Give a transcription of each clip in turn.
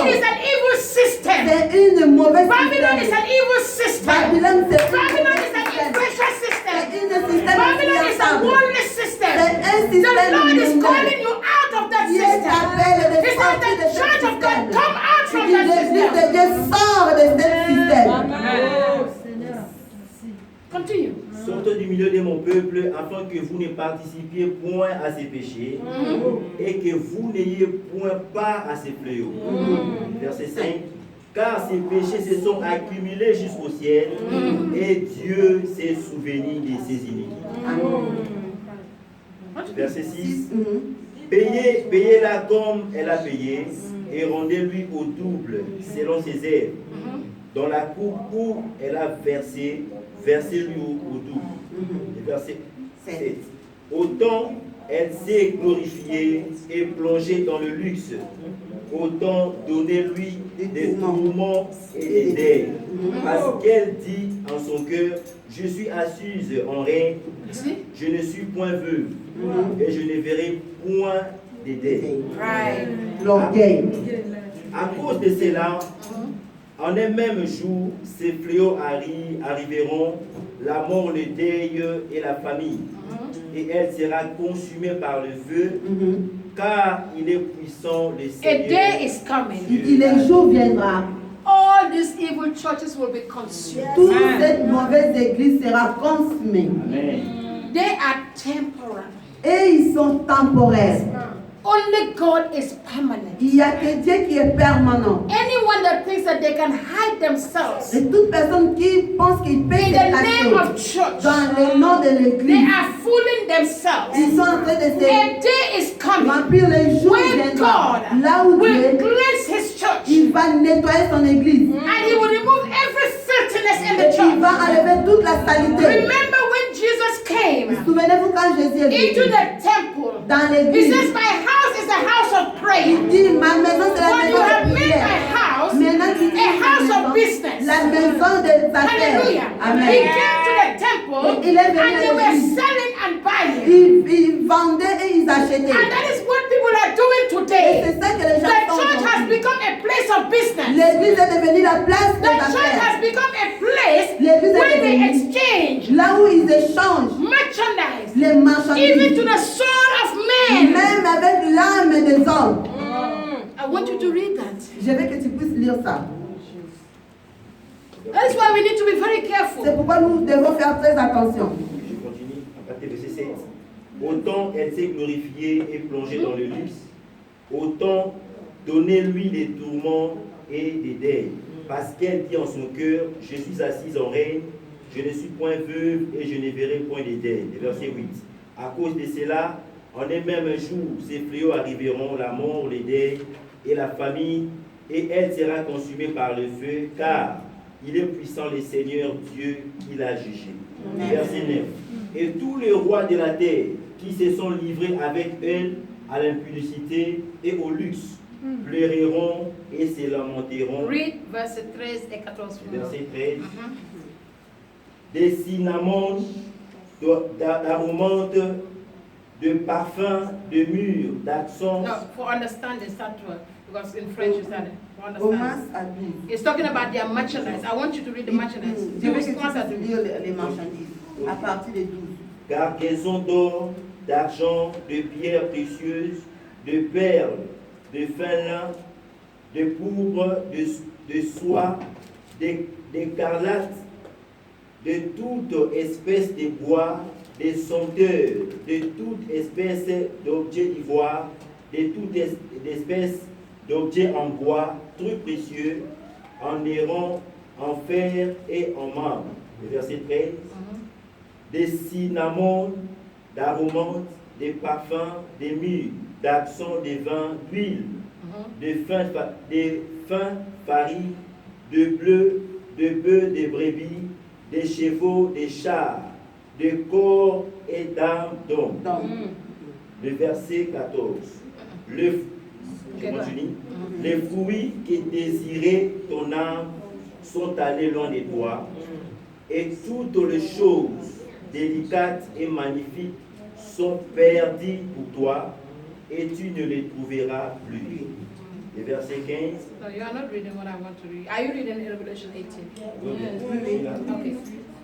It is an evil system. C'est une mauvaise Babylon is système. an evil system. Babylone, c'est une Babylon is an système. influential C'est system. une système Babylon is a influençable. worldly system. C'est un The système Lord is mondial. calling you out of that Dieu system. t'appelle de He said sortir de the ce church of God, système. come out from Il dit, that l'église de system. Dieu sort de ce système. Continue. Sortez du milieu de mon peuple afin que vous ne participiez point à ses péchés et que vous n'ayez point part à ses fléaux. Verset 5. Car ces péchés se sont accumulés jusqu'au ciel et Dieu s'est souvenu de ses iniquités. Verset 6. Payez-la comme elle a payé et rendez-lui au double selon ses œuvres. Dans la coupe où elle a versé, versez-lui au double. Et verset 7. Autant elle s'est glorifiée et plongée dans le luxe, autant donnez-lui des tourments et des deuils. Parce qu'elle dit en son cœur, je suis assise en reine, je ne suis point veuve, et je ne verrai point des deuils. L'orgueil. À cause de cela, en un même jour, ces fléaux arriveront, la mort, le deuil et la famille. Et elle sera consumée par le feu, car il est puissant, le A Seigneur. day is coming. Il dit, le jour viendra. All these evil churches will be consumed. Toute cette mauvaise église sera consumée. Amen. They are temporal. Et ils sont temporaires. Only God is permanent. Il n'y a que Dieu qui est permanent. Anyone that thinks that they can hide themselves Et toute personne qui pense qu'il peut in se the name of cacher church, dans le nom de they l'église, are fooling themselves. ils sont en train de se A day is coming remplir le jour when viendra. God Là où will Dieu, cleanse His church il va nettoyer son église. and He will remove every filthiness in the Et il va church. enlever toute la salité. Remember when Jesus came Souvenez-vous quand Jésus est into venu the temple, dans He l'église. says, My house is a house of prayer. Il dit, ma maison c'est la But you maison have de made my prière. house Maintenant, tu dis a house of la business. maison des affaires. Hallelujah. He Amen. came to the temple Il est venu and à they were l'église. selling and buying. Ils vendaient et ils And achetaient. that is what people are doing Et today. c'est ça que les The gens font church has aujourd'hui. become a place of business. L'église est devenue la place The des church has affaires. become a place L'église est where they devenue exchange là où ils échangent merchandise, les even marchandises, to the soul of men. même avec l'âme des hommes. I want you to read that. Je veux que tu puisses lire ça. That is why we need to be very C'est careful. pourquoi nous devons faire très attention. Je continue à partir du verset 7. Autant elle s'est glorifiée et plongée dans le luxe, autant donnez-lui des tourments et des deuils. Parce qu'elle dit en son cœur, je suis assise en reine, je ne suis point veuve et je ne verrai point des deuils. Verset 8. À cause de cela, en un même jour, ces fléaux arriveront, la mort, les deuils et la famille, et elle sera consumée par le feu, car il est puissant le Seigneur Dieu qui l'a jugé. Verset 9. Et tous les rois de la terre qui se sont livrés avec elle à l'impudicité et au luxe pleureront et se lamenteront. Read verse 13 et 14. Verset 13. Des cinnamones, d'aromantes, de parfums, de murs, d'accents. No, for understanding, start to because in French you said it. For Romains understanding. à 12. It's talking about their merchandise. I want you to read the merchandise. Je veux que tu Commence à puisses lire les marchandises à partir de 12. Cargaison d'or, d'argent, de pierres précieuses, de perles, de fin lin, de pourpre, de soie, d'écarlate, de toute espèce de bois, des senteurs, de toute espèce d'objets d'ivoire, de toute espèce d'objets en bois, trucs précieux, en airain, en fer et en marbre. Le verset 13. Des cinnamones, d'aromantes, des parfums, des mûres, d'accents, des vins, d'huile, de fin farine, de bleu, de bœufs, de brebis, des chevaux, des chars, de corps et d'âmes d'hommes. Le verset 14. Je continue. Les fruits que désirait ton âme sont allés loin de toi, et toutes les choses délicates et magnifiques sont perdues pour toi, et tu ne les trouveras plus. Et verset 15. No, you are not reading what I want to read. Are you reading Revelation 18? Okay.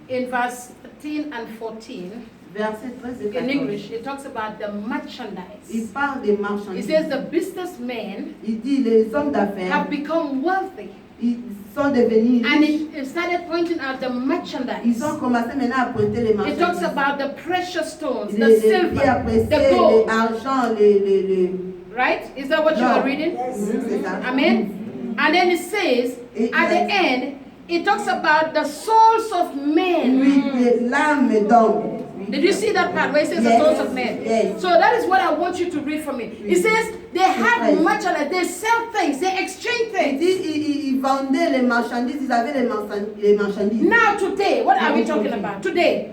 In verse 13 and 14, Verset 13 et in 14. English, it talks about the Il merchandise. parle des It marchandises. says the businessmen Il dit les hommes have d'affaires, become wealthy. ils sont devenus And riches. it started pointing out the merchandise. Ils ont commencé maintenant à pointer les It talks marchandises. about the precious stones, the Les pierres silver, précieuses, the gold. l'argent, Right? Is that what you Non. are reading? C'est ça. Amen. And then it says, Et at the end, it talks about the souls of men. Oui, l'âme d'homme. Did you see that part where it says the Yes. souls of men? Yes. So that is what I want you to read for me. It says they have Yes. merchandise, they sell things, they exchange Il things. dit, ils vendaient les marchandises, ils avaient les marchandises. Now today, what are we talking about? Today,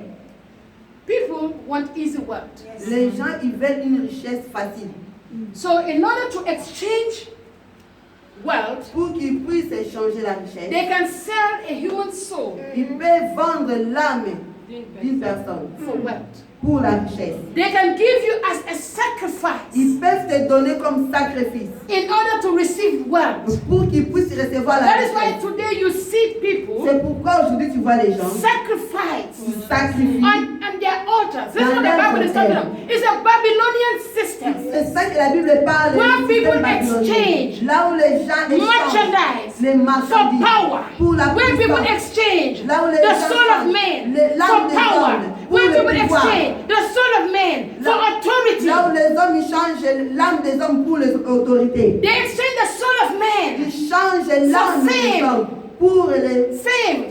people want easy wealth. Les gens, ils veulent une richesse facile. So in order to exchange wealth, Pour qu'ils puissent échanger la richesse, they can sell a human soul ils peuvent vendre l'âme d'une personne for wealth. pour la richesse. They can give you as a sacrifice Ils peuvent te donner comme sacrifice in order to receive wealth. pour qu'ils puissent recevoir la That is why richesse. today you see people C'est pourquoi aujourd'hui tu vois les gens sacrifice qui sacrifient. on their altars. That's what the Bible is talking about. It's a Babylonian system. C'est ça que la Bible parle. Where du people système babylonien. exchange Là où les gens échangent Merchandise les for marchandises power. pour la Where people puissance. exchange Là où les the gens soul of changent man l'âme for des power. hommes pour Where le people pouvoir. exchange the soul of man for authority. Là où les hommes ils changent l'âme des hommes pour les autorités. They exchange the soul of man, Ils changent l'âme des fame. hommes pour fame,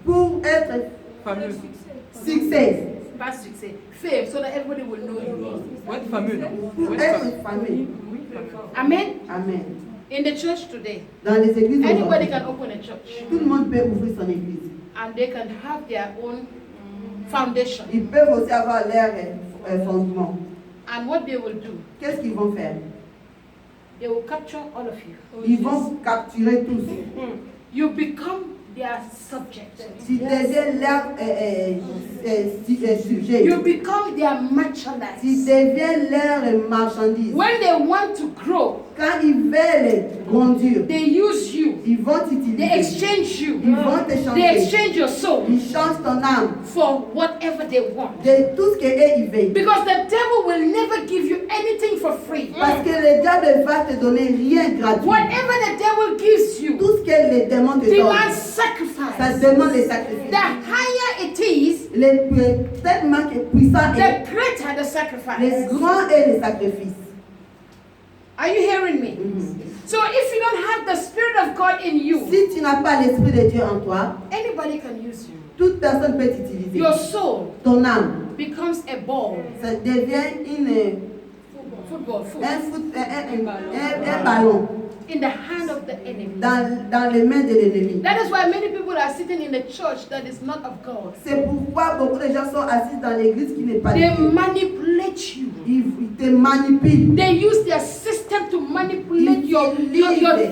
pour être succès, pas succès, fame, so that everybody will know you. pour être fameux. Amen. Amen. In the church today, Dans les églises anybody aujourd'hui, can open a church tout le monde peut ouvrir son église. and they can have their own foundation. Ils peuvent aussi avoir leur fondement. And what they will do, Qu'est-ce qu'ils vont faire? they will capture all of you. Ils vont capturer tous. You become their subject. Tu deviens leur sujet. You become their Tu merchandise. deviens leur marchandise. When they want to grow, Quand ils veulent grandir, they use you. ils vont They t'utiliser. exchange you. Ils vont They t'échanger. exchange your soul Ils changent ton âme for whatever they want. de tout ce qu'eux ils veulent. Because the devil will never give you anything for free. Parce que le diable va te donner rien gratuit. Whatever the devil gives you Tout ce que les démons te donnent, demands ça sacrifice. demande les sacrifices. The higher it is, Tellement que puissant est, the greater the les sacrifice. grands est les sacrifices. Are you hearing me? So if you don't have the Spirit of God in you, Si tu n'as pas l'Esprit de Dieu en toi, anybody can use you. toute personne peut t'utiliser. Your soul Ton âme, becomes a ball. ça devient Football, un ballon in the hand of the enemy. dans les mains de l'ennemi. That is why many people are sitting in a church that is not of God. C'est pourquoi beaucoup de gens sont assis dans l'église qui n'est pas de They Dieu. manipulate you. Ils te manipulent. They use their system to manipulate your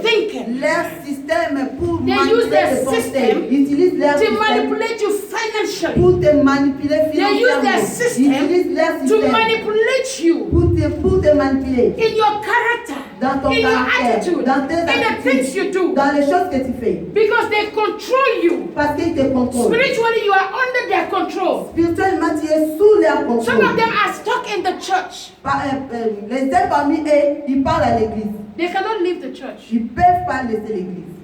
thinking, Leur système pour They use manipuler their tes pensées. system Ils utilisent leur to système manipulate you financially, pour te manipuler They use their financièrement. system Ils utilisent leur to système manipulate you pour te manipuler in your character, dans ton in your caractère, attitude, dans tes in the things you attitudes, do, dans les choses que tu fais. because they control you. Parce qu'ils te contrôlent. Spiritually, you are under their control. Spirituellement, tu es sous leur Some of contrôle. them are stuck in the church. Les uns parmi eux, ils parlent à l'église. They cannot leave the church Ils ne peuvent pas laisser l'église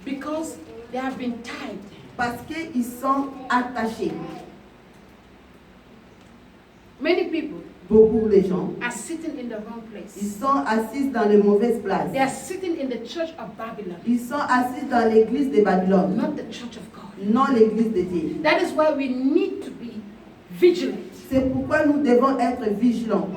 because they have been tied. parce qu'ils sont attachés. Many people Beaucoup de gens, are sitting in the wrong ils place. sont assis dans les mauvaises places. They are sitting in the church of Babylon, Ils sont assis dans l'église de Babylone, not the church of God. non l'église de Dieu. That is why we need to be vigilant. C'est pourquoi nous devons être vigilants.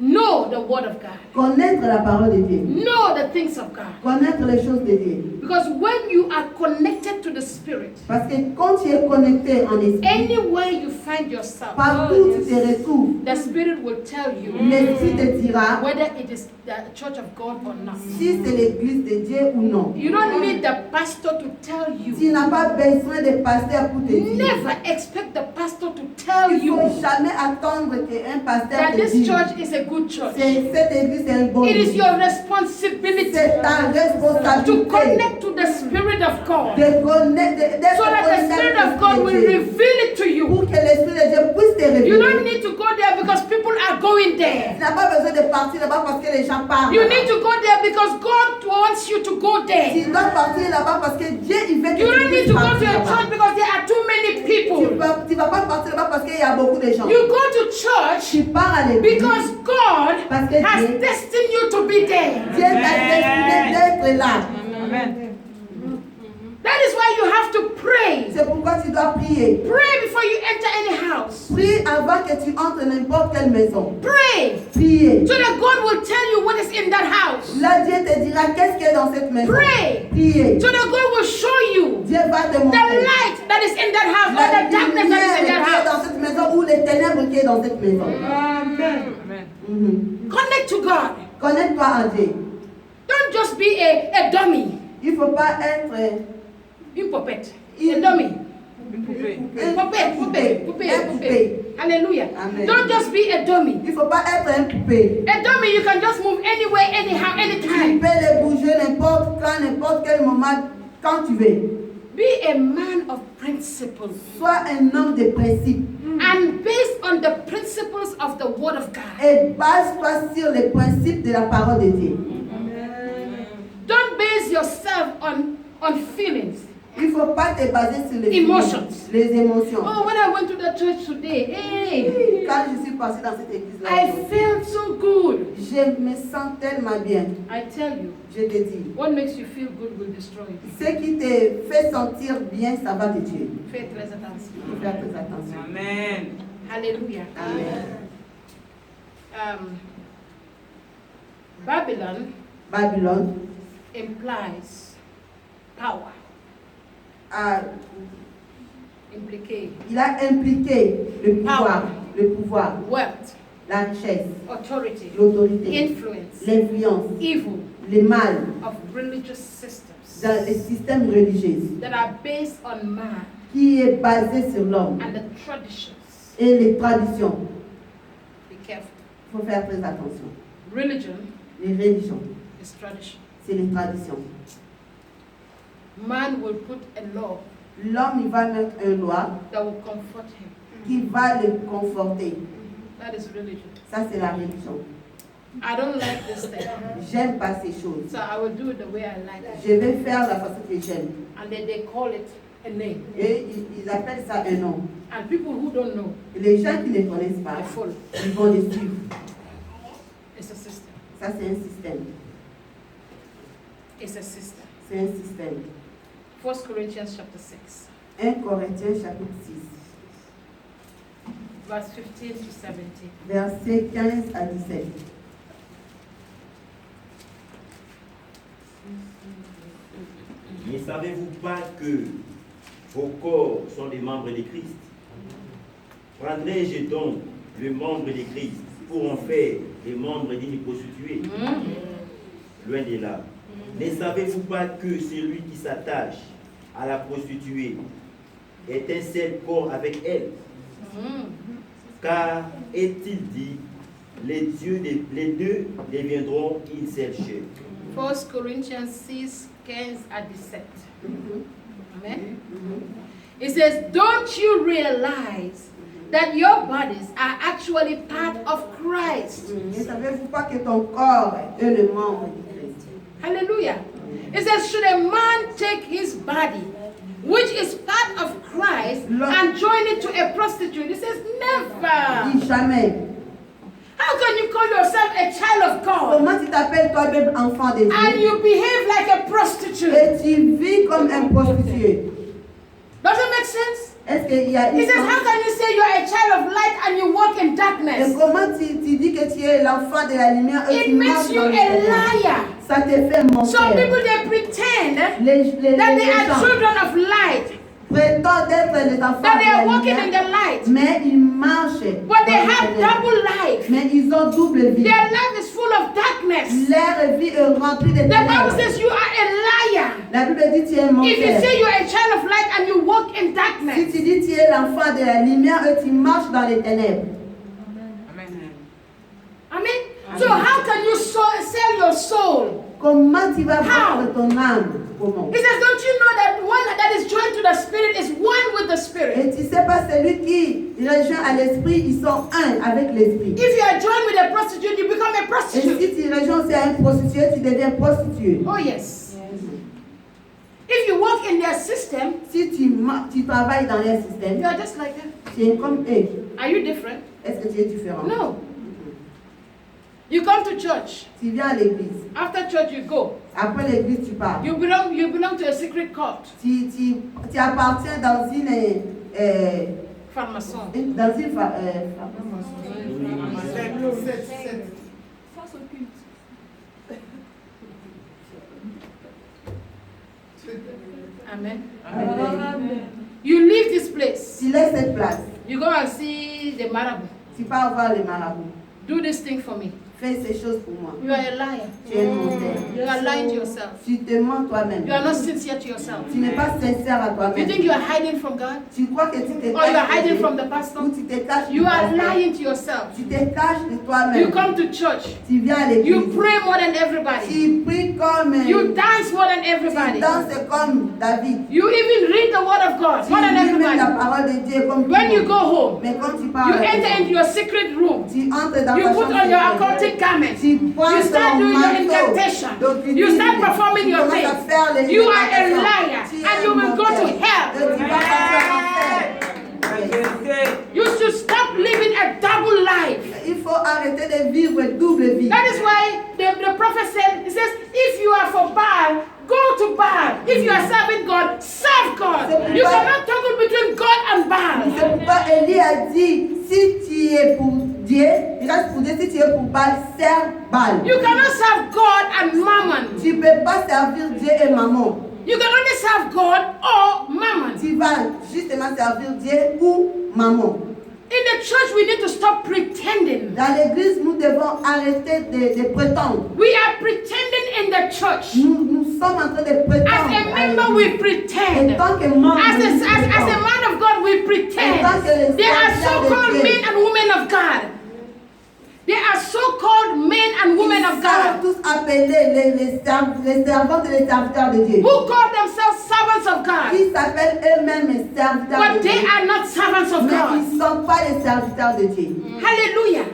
Know the word of God. Connaître la parole de Dieu. Know the things of God. Connaître les choses de Dieu. Because when you are connected to the Spirit, Parce que quand tu es connecté en esprit, anywhere you find yourself, partout où tu te retrouves, the Spirit will tell you l'esprit te dira whether it is the church of God or not. si c'est l'église de Dieu ou non. You don't need the pastor to tell you. Tu n'as pas besoin de pasteur pour te dire. Never expect the pastor to tell Il ne you faut jamais attendre qu'un pasteur that te this dise church is a good church. Cette église est un bon It is église. your responsibility C'est ta to responsabilité connect to the Spirit of God de connaître, d'être so that the Spirit of God will connecté reveal it to you. pour que l'Esprit de Dieu puisse te You don't révéler. need to go there because people are going there. Tu n'as pas besoin de partir là-bas parce que les gens partent. You need to go there because God wants you to go there. Tu dois partir là-bas parce que Dieu il veut que You tu don't need puisses to go to partir a là-bas. church because there are too many Tu people. ne vas pas partir là-bas parce qu'il y a beaucoup de gens. You go to church Tu pars à l'église because God parce que has Dieu destined you to be there. t'a décidé d'être là. That is why you have to pray. C'est pourquoi tu dois prier. Pray before you enter any house. Prie avant que tu entres dans n'importe quelle maison. Pray Priez. so that God will tell you what is in that house. Là, Dieu te dira qu'est-ce qu'il y a dans cette maison. Pray Priez. so that God will show you Dieu va te the montrer light that is in that house or la the darkness that is in lumière that qui est dans house. cette maison ou les ténèbres qui est dans cette maison. Mhm. Connect to God. Connecte-toi à Dieu. Don't just be a dummy, Il ne faut pas être une poupette, a dummy. Poupée. Hallelujah. Amen. Don't just be a dummy. Il ne faut pas être un poupée. A dummy, you can just move anywhere, anyhow, Tu anytime. peux les bouger n'importe quand, n'importe quel moment, quand tu veux. Be a man of principles Sois un homme de principe and based on the principles of the Word of God. et base-toi sur les principes de la parole de Dieu. Don't base yourself on feelings. Il ne faut pas te baser sur les Emotions. les émotions. Oh, when I went to the church today, hey, Quand je suis passée dans cette église-là, I felt so good. je me sens tellement bien. I tell you, Je te dis, what makes you feel good will destroy you. ce qui te fait sentir bien, ça va te tuer. Fais très attention. Il faut faire très attention. Amen. Hallelujah. Amen. Babylon Babylone implies power. Impliqué. Il a impliqué le pouvoir, Wealth, la richesse, authority, l'autorité, influence, l'influence, evil le mal of religious systems dans les systèmes religieux that are based on man qui est basé sur l'homme and the traditions. et les traditions. Be careful. Il faut faire très attention. Religion Les religions, is tradition. c'est les traditions. Man will put a law L'homme, il va mettre une loi that will comfort him. qui va le conforter. That is religion. Ça, c'est la religion. I don't like this thing, J'aime pas ces choses. so I will do it the way I like it. Je vais faire la façon que j'aime. And then they call it a name. Et ils appellent ça un nom. And people who don't know, Et les gens qui ne connaissent pas, they follow. ils vont les suivre. It's a system. Ça, c'est un système. It's a system. C'est un système. 1 Corinthians chapter 6, 1 Corinthiens chapitre 6, verse 15 to 17. versets 15 à 17. Ne savez-vous pas que vos corps sont des membres de Christ? Prendrai-je donc le membre de Christ pour en faire les membres d'une prostituée? Loin de là. Ne savez-vous pas que celui qui s'attache à la prostituée est un seul corps avec elle? Car est-il dit, les deux deviendront une seule chair. 1 Corinthians 6, 15 à 17. Amen. It says, don't you realize that your bodies are actually part of Christ? Ne savez-vous pas que ton corps est le membre de Christ? Hallelujah. It says, should a man take his body, which is part of Christ, and join it to a prostitute? It says, never. Dis jamais. How can you call yourself a child of God Comment tu t'appelles toi-même enfant de and Dieu you behave like a prostitute? et tu vis comme un prostitué? Does it make sense? Est-ce qu'il y a He says, how can you say you're a child of light and you walk in Et darkness? comment tu dis que tu es l'enfant de la lumière et It tu makes marches you dans a les ténèbres? liar. Ça te fait Some people, mentir. they pretend that Les they are gens children of light, prétendent être les enfants that de they are la walking in lumière, the light, mais ils marchent. but they dans les have ténèbres. double life. Mais ils ont double vie. Their life is full of darkness. Leur vie est remplie de The Bible ténèbres. says you are a liar. La Bible dit tu es un If you menteur. say you're a child of light and you walk in Si darkness, tu dis tu es l'enfant de la lumière et tu marches dans les ténèbres. Amen. Amen. So how can you sell your soul? Comment tu vas How? vendre ton âme? Comment? He says, don't you know that one that is joined to the Spirit is one with the Spirit? Et tu sais pas, celui qui rejoint à l'esprit, ils sont un avec l'esprit. If you are joined with a prostitute, you become a Et prostitute. si tu rejoins aussi à une prostituée, tu deviens prostituée. Oh yes. If you work in their system, Si tu travailles dans leur système, you are just like them. tu es comme eux. Are you different? Est-ce que tu es différent? No. You come to church. Tu viens à l'église. After church, you go. Après l'église, tu pars. You belong to a secret cult. Tu appartiens dans une Pharmason. Amen. You leave this place. Tu laisses cette place. You go and see the marabout. Tu pars voir les marabouts. Do this thing for me. Fais ces choses pour moi. You are a liar. Tu es un menteur. You are lying to yourself. Tu te mens toi-même. You are not sincere to yourself. Tu n'es pas sincère à You toi-même. think you are hiding from God? Tu crois que tu te Or you are caches de hiding Dieu, from the pastor? ou tu te caches You du are pasteur. lying to yourself. Tu te caches de You toi-même. come to church. Tu viens à You l'église. pray more than everybody. Tu pries comme You dance more than tu everybody. danses comme David. You even read the word of God Tu more than lis même la everybody. parole de Dieu comme When tout you le go monde. home, Mais quand tu you pars à la enter maison, into your secret room. tu entres dans You ta put chambre on your secrète. occultic garment. Tu prends You start ton doing your manteau incantation. d'occultisme. You start performing Tu your commences à things. faire les You are a incantations. liar Tu es and un you will go menteur. to Et hell. tu vas passer en enfer. You should stop living a double life. Il faut arrêter de vivre une double vie. That is why the prophet said, he says, if you are for Baal, go to Baal. If you are serving God, serve God. You cannot toggle between God and Baal. C'est pourquoi Élie a dit, si tu es pour Dieu, il reste pour Dieu, si tu es pour Baal, serve Baal. You cannot serve God and Mammon. Tu ne peux pas servir Dieu et maman. You can only serve God or Mammon. Tu vas justement servir Dieu ou maman. In the church, we need to stop pretending. Dans l'église, nous devons arrêter de prétendre. We are pretending in the church. Nous sommes en train de prétendre. As a à member, l'église. we pretend. En tant que membre, As nous a prétendons. man of God, we pretend. En tant que les There are serviteurs de so-called Dieu. men and women of God. There are so-called men and women of Ils sont God tous appelés les servantes et les serviteurs de Dieu. who call themselves servants of God, Qui s'appellent eux-mêmes les serviteurs de but they Dieu. are not servants of Mais God. ils ne sont pas les serviteurs de Dieu. Hallelujah.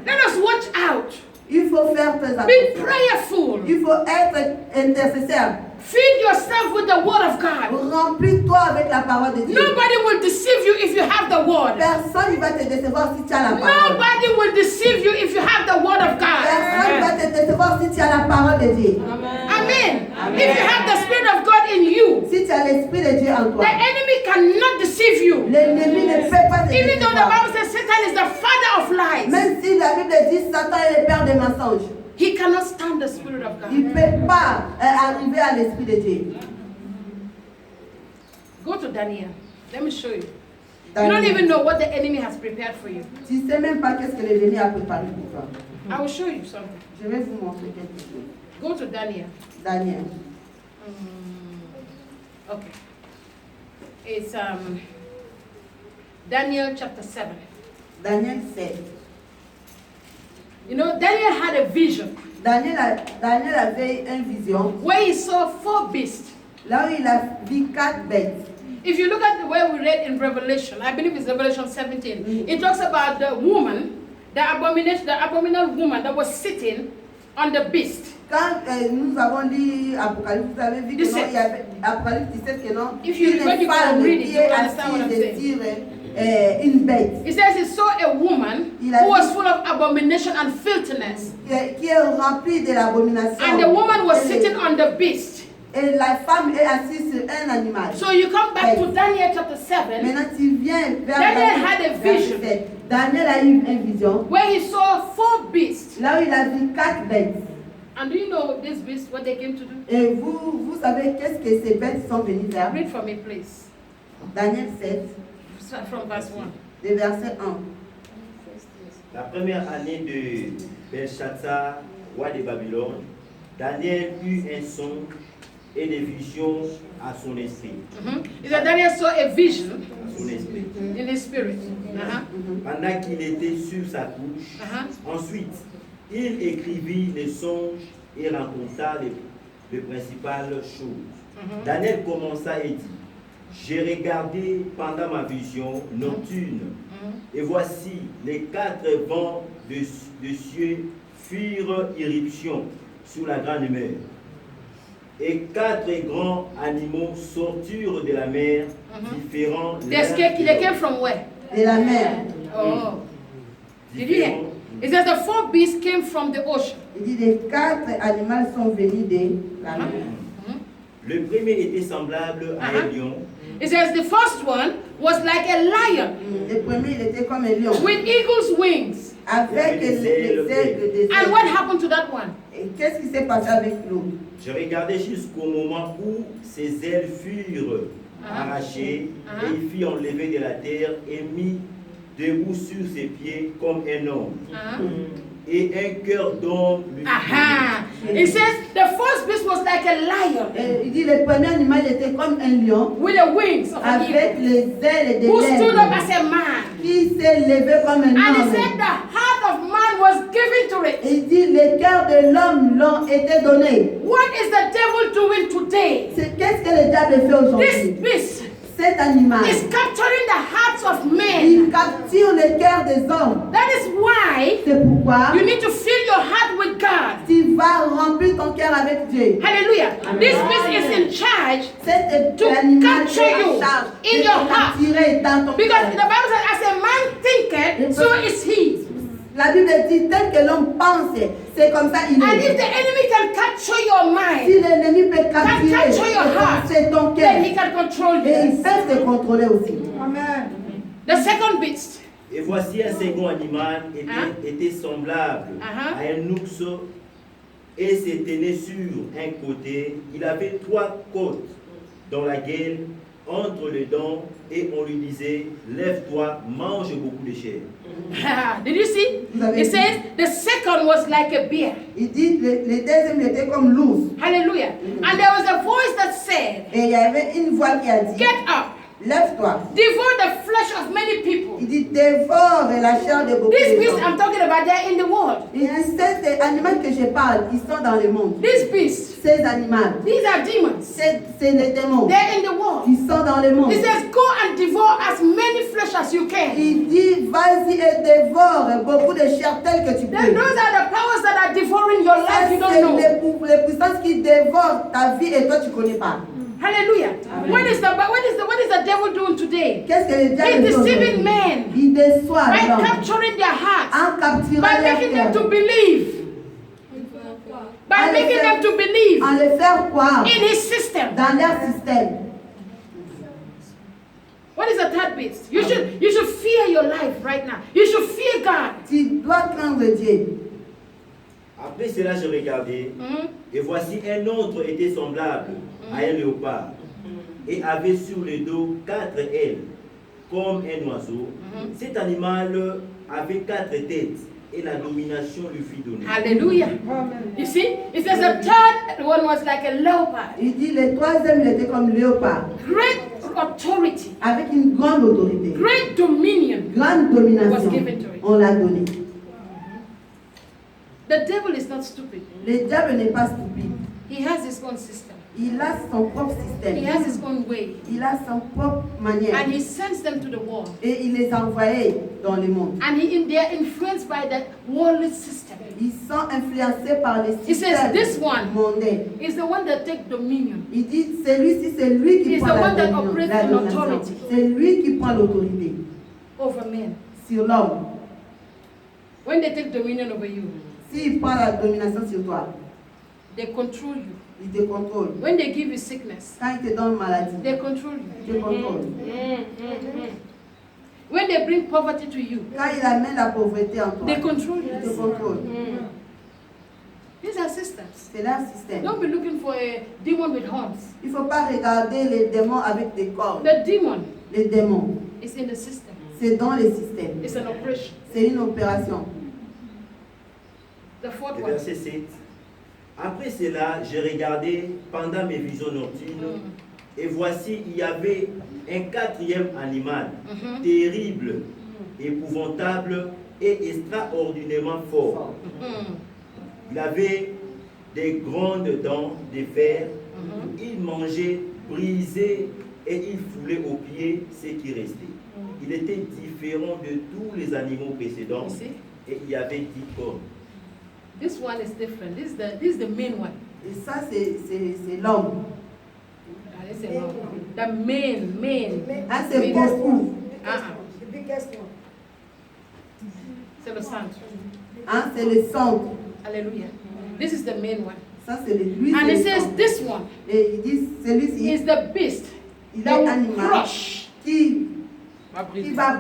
Let us watch out. Il faut faire très Be attention. prayerful. Il faut être intercesseur. Feed yourself with the word of God. Remplis-toi avec la parole de Dieu. Nobody will deceive you if you have the word. Personne ne va te décevoir si tu as la parole. Nobody will deceive you if you have the word of God. Personne ne va te décevoir si tu as la parole de Dieu. Amen. If you have the Spirit of God in you, Si tu as l'esprit de Dieu en the toi, enemy cannot deceive you. l'ennemi ne peut pas te Even though the décevoir. Bible says Satan is the father of lies, Même si la Bible dit Satan est le père des mensonges, he cannot stand the Spirit of il ne God. peut pas arriver à l'esprit de Dieu. Go to Daniel. Let me show you. You Daniel. don't even know what the enemy has prepared for you. Tu ne sais même pas qu'est-ce que l'ennemi a préparé pour toi. I will show you something. Je vais vous montrer quelque chose. Go to Daniel. Daniel. Okay. It's Daniel chapter 7. Daniel 7. You know, Daniel had a vision Daniel avait une vision where he saw 4 beasts. là où il a vu 4 bêtes. If you look at the way we read in Revelation, I believe it's Revelation 17, it talks about the woman, the abominable woman that was sitting on the beast. Quand nous avons lu Apocalypse, vous avez vu que non, il y avait Apocalypse 17 que non, If you- when you go femme and read it, qui you est will understand what I'm assise saying. sur une bête It says he saw a woman Il a who dit- was full of abomination and filthiness. qui est remplie de l'abomination. And the woman was Et- sitting on the beast. Et la femme est assise sur un animal. So you come back to Yes. Daniel chapter 7, Maintenant, tu viens vers Daniel had a vision. verset 7. Daniel a eu une vision where he saw 4 beasts. là où il a vu 4 bêtes. And do you know these beasts, what they came to do? Et vous savez qu'est-ce que ces bêtes sont venues faire? Read for me, please. Daniel 7, Start from verse 1. de verset 1. La première année de Belshazzar, roi de Babylone, Daniel eut un songe et des visions à son esprit. He said Daniel saw a vision À son esprit. in his spirit. Pendant qu'il était sur sa couche, ensuite, Il écrivit les songes et raconta les principales choses. Daniel commença et dit, j'ai regardé pendant ma vision nocturne, et voici les 4 vents de cieux firent irruption sur la grande mer. Et 4 grands animaux sortirent de la mer, différents. They came from where? De la mer. Oh. Did you hear? It says the 4 beasts came from the ocean. Il dit les 4 animaux sont venus de la mer. Le premier était semblable à un lion. It says the first one was like a lion Le premier, il était comme un lion. with eagle's wings. Avec les ailes des And what happened to that one? Et qu'est-ce qui s'est passé avec l'autre? Je regardais jusqu'au moment où ses ailes furent arrachées et il fut enlevé de la terre et mis debout sur ses pieds comme un homme. Et un cœur d'homme lui fut. It says the first beast was like a lion Et il dit le premier animal était comme un lion with the wings of an avec eagle les ailes des who stood up lèvres as a man. qui s'est levé comme un And it homme. said the heart of man was given to it. Et il dit les cœurs de l'homme l'ont été donnés. What is the devil doing today? Qu'est-ce que le diable fait This aujourd'hui? beast Cet animal, is capturing the hearts of il men. capture le cœur des hommes. That is why C'est pourquoi you need to fill your heart with God. tu vas remplir ton cœur avec Dieu. Hallelujah. This beast is in charge Cet to animal capture est you en charge in de your te heart. capturer dans ton Because the cœur. Bible says, as a man thinketh, so is he. La Bible dit tel que l'homme pense, c'est comme ça il And if est. the enemy can capture your Si mind, l'ennemi peut capturer capture your heart, c'est ton then he cœur. can control Et il you. peut te contrôler aussi. The second beast. Et voici un second animal était semblable à un ours et se tenait sur un côté. Il avait 3 côtes dans la gueule, entre les dents, et on lui disait, lève-toi, mange beaucoup de chair. Did you see? Vous avez It vu? says the second was like a bear. Il dit le deuxième il était comme l'ours. Hallelujah. And there was a voice that said, Et il y avait une voix qui a dit, get up, lève-toi. devour the flesh of many people. Il dit, dévore la chair de beaucoup These de beasts gens. I'm talking about, they're in the world. Il dit, ces animaux que je parle, ils sont dans le monde. These beasts, Ces animaux, these are demons. c'est les démons. They're in the world. Ils sont dans le monde. It says, go and devour as many flesh as you can. Il dit, vas-y et dévore beaucoup de chair telles que tu Then peux. those are the powers that are devouring your life, you don't C'est know. les puissances qui dévorent ta vie et toi tu ne connais pas. Hallelujah. What is the devil doing today? Qu'est-ce que le diable He's fait deceiving aujourd'hui? men Il déçoit by l'homme capturing their hearts, en capturant by leur making them cœur, to believe, by making them to believe en les faire croire in his system. dans leur système. What is the third beast? You should fear your life right now. You should fear God. Tu dois craindre Dieu. Après cela, je regardais, et voici un autre était semblable à un léopard, et avait sur le dos 4 ailes, comme un oiseau. Cet animal avait 4 têtes, et la domination lui fut donnée. Hallelujah. You see? It says the third one was like a leopard. Il dit le troisième il était comme léopard, Great authority, avec une grande autorité, great dominion. grande domination. Was given to it. On l'a donné. The devil is not stupid. Le diable n'est pas stupide. He has his own system. Il a son propre He système. has his own way. Il a son propre manière. And he sends them to the world. Et il les a envoyés dans le monde. And they are influenced by the worldly system. Ils sont influencés par les He says systèmes this one mondains. is the one that takes dominion. Il dit, celui-ci, c'est lui qui He's prend the la one that domination, operates la in domination. authority. C'est lui qui prend l'autorité Over men. sur l'homme. When they take dominion over you, S'il prend la domination sur toi, they control you. il te contrôle. When they give you sickness, Quand il te donne maladie, they control you. il te contrôle. When they bring poverty to you, Quand il amène la pauvreté en toi, they control il te you. contrôle. These are systems. C'est leur système. Don't be looking for a demon with horns. Il ne faut pas regarder les démons avec des cornes. The demon Les démons, is in the system. c'est dans les systèmes. It's an operation. C'est une opération. The fourth Et one. verset 7. Après cela, j'ai regardé pendant mes visions nocturnes, et voici, il y avait un 4e animal, terrible, épouvantable, et extraordinairement fort. Il avait des grandes dents de fer. Il mangeait, brisait et il foulait aux pieds ce qui restait. Il était différent de tous les animaux précédents You see? et il y avait 10 cornes. This one is different. This is the main one. Et ça, c'est l'homme. That is a long one. The main. Ah, c'est beaucoup. The biggest one. C'est le centre. Hein, c'est le centre. Hallelujah. This is the main one. Ça, c'est lui. And c'est it le says centre. this one Et il dit, celui-ci, is the beast il that est will animal crush, qui va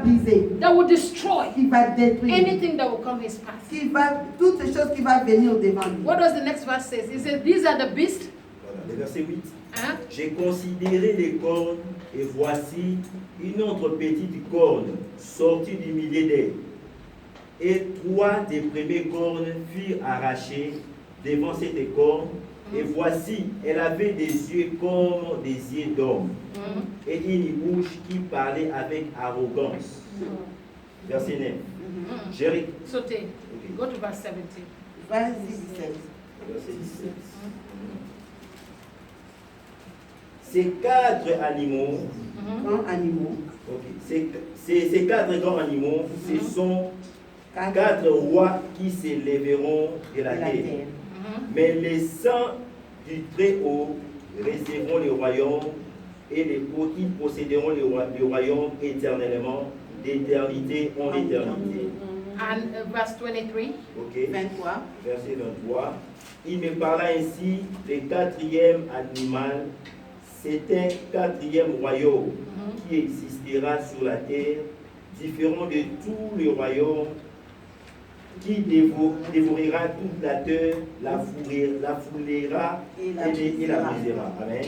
briser, that will destroy qui va détruire, anything that will come his path. qui va, toutes les choses qui vont venir devant lui. What does the next verse say? It says, these are the beasts. Voilà, le verset 8. Huh? J'ai considéré les cornes et voici une autre petite corne sortie du milieu d'elles. Et 3 des premières cornes furent arrachées devant cette corne. Et voici, elle avait des yeux comme des yeux d'homme et une bouche qui parlait avec arrogance. Verset 9. J'ai... Sauté. Ok. Go to verse 17. Vas-y, 17. Verset 17. Ces 4 animaux, Grands animaux, ok, ces 4 grands animaux, ce sont 4 rois qui s'élèveront de la terre. Mais les saints du Très-Haut recevront le royaume et ils posséderont le royaume éternellement, d'éternité en éternité. And verse 23. Ok, 23. verset 23. Il me parla ainsi, le 4e animal, c'est un 4e royaume qui existera sur la terre, différent de tous les royaumes, qui dévorera toute la terre, la foulera et la brisera. Amen.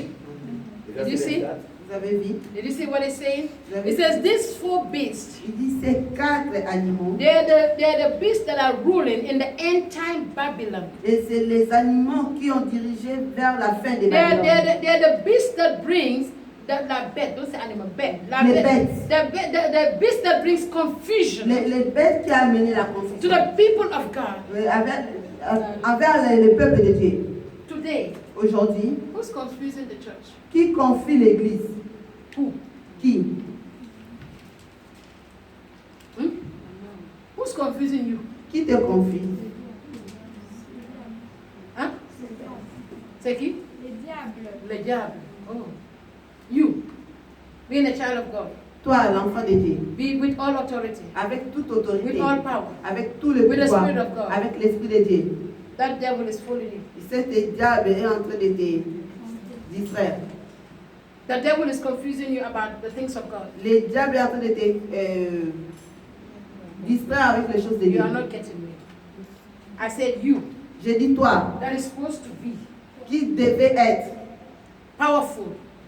Le Did you verset see? 24. Vous avez vu? Did you see what it's saying? It says these 4 beasts, Il dit ces 4 animaux, they're the beasts that are ruling in the end time Babylon. et c'est les animaux qui ont dirigé vers la fin des They're Babylone. the beast that brings la bête, don't say animal, bête. La Les bête. bêtes. The beast that brings confusion Les bêtes qui a amené la to confusion the people of God. envers le peuple de Dieu. Today, Aujourd'hui, who's confusing the church? qui confie l'église? Who? Qui? Who's confusing you? Qui te confie? Hein? C'est qui? Le diable. Le diable. Oh. You, being a child of God, Toi, l'enfant de Dieu, be with all authority, avec toute autorité, with all power. avec tout le With the pouvoir, Spirit of God. avec l'Esprit de Dieu. That devil is fooling you. Cet diable est en train de te distraire. The devil is confusing you about the things of God. Le diable est en train de te distraire avec les choses de You Dieu. are not getting me. I said you, Je dis toi, that is supposed to be qui devait être powerful,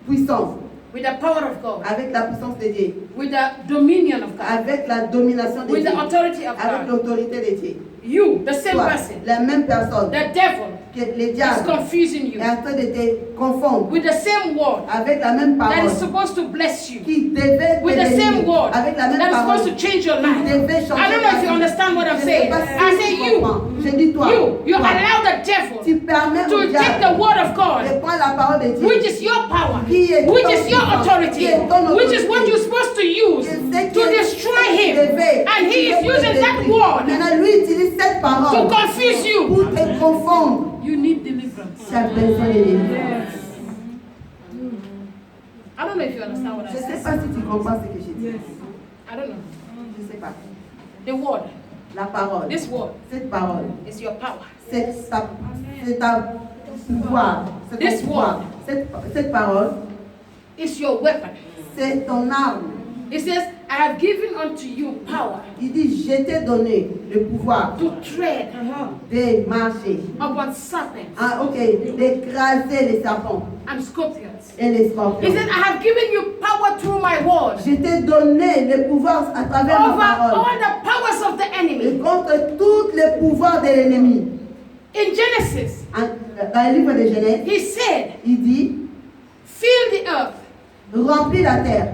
puissant, with the power of God, avec la puissance de Dieu, with the dominion of God, avec la domination de with Dieu, the authority of avec God. l'autorité de Dieu. You, the same Toi, person, la même personne, the devil que le is diable confusing you est en train de te confondre with the same word avec la même that parole is supposed to bless you, qui devait te with the same bénir, word avec la même that is parole supposed to change your qui life. devait changer I don't know ta if you vie. understand what I'm Je sais saying. pas si I say tu you, comprends. Je dis toi, you toi, allow the devil tu permets au to take the diable word of de God, prendre la parole de Dieu, which is your power, qui est which ton is your puissance, authority, qui est ton which is what autorité, you're supposed to use qui est ce to qui est destroy him. élevé, And he qui is veut te using that détruire. word Maintenant, lui utilise cette to parole confuse you. pour te confondre. You need deliverance. Tu as besoin de délivrance. I don't know if you understand what Je I ne sais said. pas si tu comprends ce que je dis. I don't know. Je ne sais pas. The word, La parole, this word, cette parole, is your power. c'est ta pouvoir, c'est ton This pouvoir. Cette parole, It's your weapon. c'est ton arme. It says, I have given unto you power Il dit, je t'ai donné le pouvoir to tread de marcher. upon serpents Ah, ok, d'écraser les serpents and scorpions. et les He scorpions. said, I have given you power through my word Je t'ai donné le pouvoir à travers ma over parole all the powers of the et enemy. contre tous les pouvoirs de l'ennemi. In Genesis, Dans le livre de Genèse, he said, il dit, fill the earth, remplis la terre.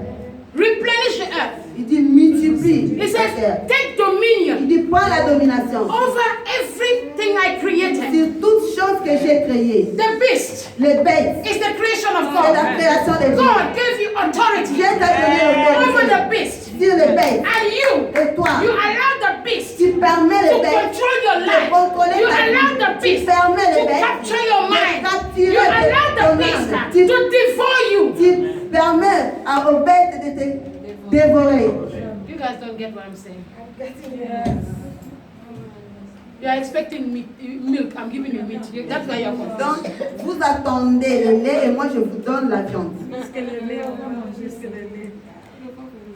replenish the earth. Il dit, multiplie He la says, terre. take dominion dominion Il dit, prends la domination over everything I created. sur toutes choses que j'ai créées. The beast Les bêtes, is the creation of c'est la God. création des bêtes. God gave you authority Dieu t'a donné over l'autorité the beast. sur les bêtes. And you Et toi, allow the beast tu permets to les bêtes control your de life. contrôler You ta allow vie. the Tu beast permets les to bêtes capture your de mind. capturer You allow ton the beast âme. to devour you. Tu permets aux bêtes de te dévorer. You guys don't get what I'm saying. Yes. You are expecting milk. I'm giving you meat. That's why you're confused. Donc, vous attendez le lait et moi je vous donne la viande. Parce que le lait, on va manger ce lait.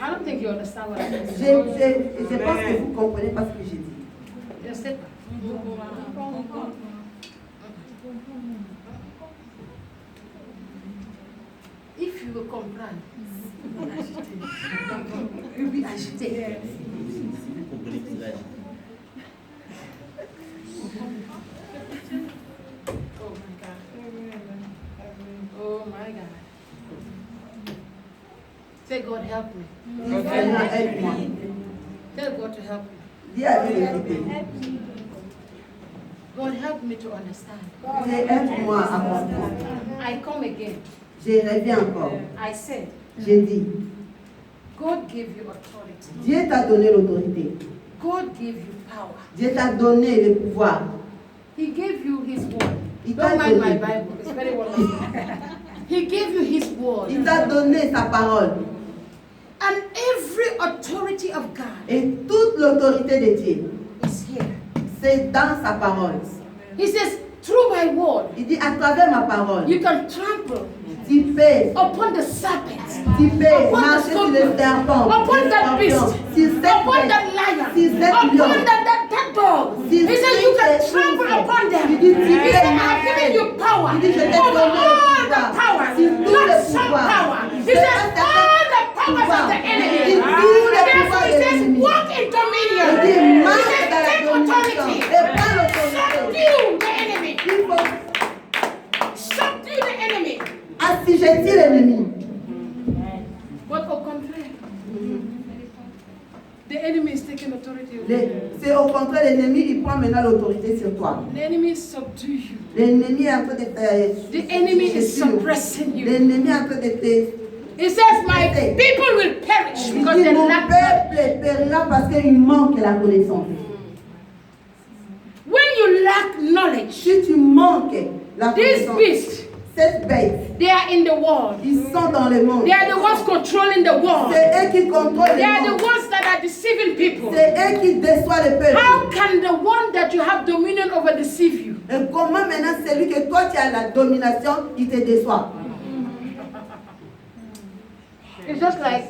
I don't think you understand what I'm Je saying. pense que vous comprenez pas ce que j'ai dit. Just sit. If you will comprendre. You'll be agité. Oh my God. Oh my God. Say, God help me. Seigneur, aide-moi. Tell God to help me. Dis à Dieu d'écouter. God help me to understand. Dieu, aide-moi à comprendre. I come again. Je reviens encore. I said, J'ai dit, God gave you authority. Dieu t'a donné l'autorité. God gave you power. Dieu t'a donné le pouvoir. He gave you His word. Il t'a Don't mind my donné. Bible. It's very wonderful. He gave you His word. Il t'a donné sa parole. And every authority of God Et toute l'autorité de Dieu, is here. c'est dans sa parole. He says, through my word, Il dit, à travers ma parole, you can trample tu peux upon the serpents, marcher sur les serpents, upon les that beast, scorpions, sur cette upon bête, that lion, sur cette upon lion. that dog. He said, you can trample upon them. Il dit, tu He said, peux I have given you power Il dit, je t'ai over donné le all the pouvoir, powers, sur tous not les some pouvoirs. power. He C'est said, un certain all the powers of the Il enemy. dit, tous les Therefore, pouvoirs he de says, l'ennemi. walk in dominion. Il dit, He marche says, dans la take domination authority. et prends l'autorité. Subdue the enemy. Il faut Subdue the enemy. assujettir l'ennemi. But au contraire, the enemy is taking authority over you. C'est au contraire, l'ennemi, il prend maintenant l'autorité sur toi. The enemy subdue you. L'ennemi est en train de te... The enemy is suppressing you. L'ennemi est en train de te... He says, my people will perish Il because dit, they mon lack knowledge. peuple périra parce qu'il manque la connaissance. When you lack knowledge, Si tu manques la these connaissance, beasts, cette bête, they are in the world. ils sont dans le monde. They are the ones controlling the world. C'est eux qui contrôlent They are le the monde. ones that are deceiving people. C'est eux qui déçoivent le peuple. How can the one that you have dominion over deceive you? Et comment maintenant celui que toi tu as la domination, il te déçoit? It's just like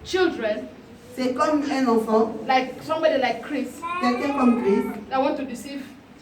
children, C'est comme un enfant, like somebody like Chris, quelqu'un comme Christ, that want to deceive